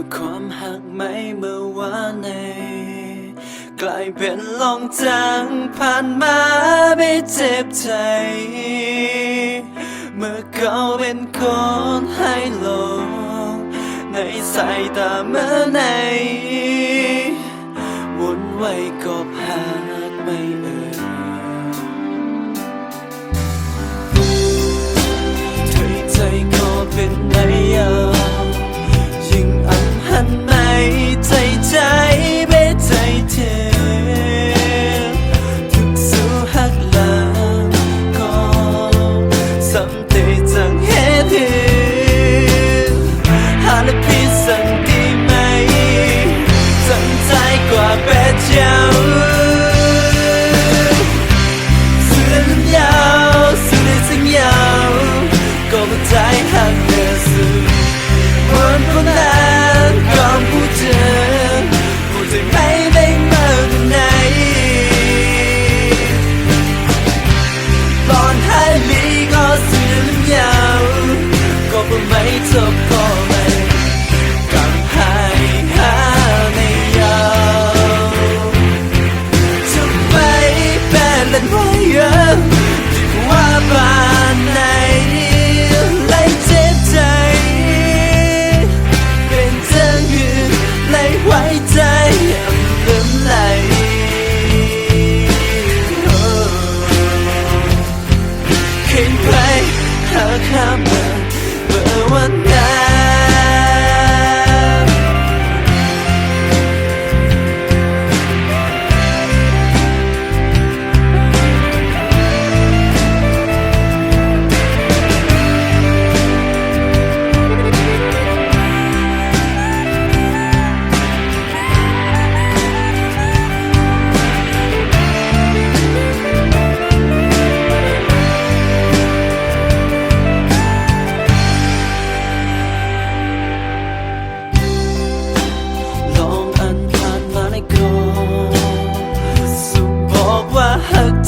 มื่อความหักไม่เมื่อวานในกลายเป็นลองจางผ่านมาไม่เจ็บใจเมื่อเขาเป็นคนให้ลงในสายตาเมื่อไหนวนไว้ก็หากไม่ใจก็เป็นไงยิ่งอันหันในใจไม่ใจเธอทุกสู้หักหลังก็สำเร็จจังเหตุหาและพิสันดีไหมจังใจกว่าเป็ดเจ้าสุดและยาวสุดและทั้งยาวก็ไม่ใจหักเธอสุดวันคนนั้นก็พูดเจอพูดใจไม่ได้เมื่อไหนตอนให้ลีก็สุดและยาวก็ไม่จบก็ไม่กับให้หาไม่ยาวจะไปเป็นเล่นไว้เยอะที่ว่าบ้านไหนเลยเจ็บใจเป็นเธอคือเลยไว้ใจลืมไหลขึ้นไปหาข้ามเมื่อวันนั้น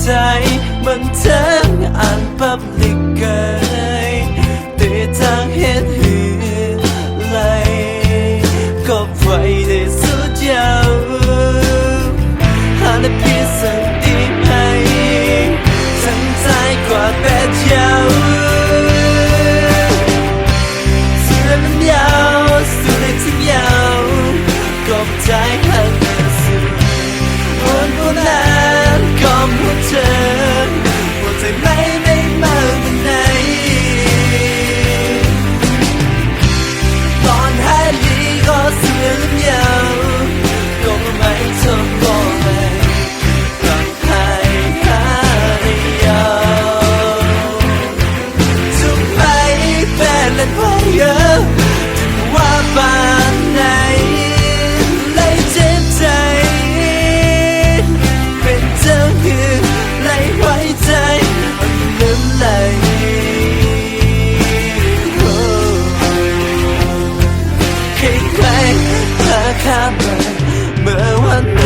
ใจมันทั้งอ่านปับลิกเกยแต่ทางเห็นหือไหลก็ไฟได้สุดยาวหาและพิสันดีไหมทั้งใจกว่าเป็ดยาวสุดและยาวสุดและทั้งยาวก็ใจหักสุดวันคนนั้นก็พูดเธอว่าใจไม่ได้มากกว่าไหนตอนให้ดีก็เสื่อมยาวก็ไม่จบก็ไม่กลับให้หาได้ยาวจะไปเป็นเล่นไว้เยอะถึงว่าบ้านไหนเลยเจ็บใจข้ามมาเมื่อวัน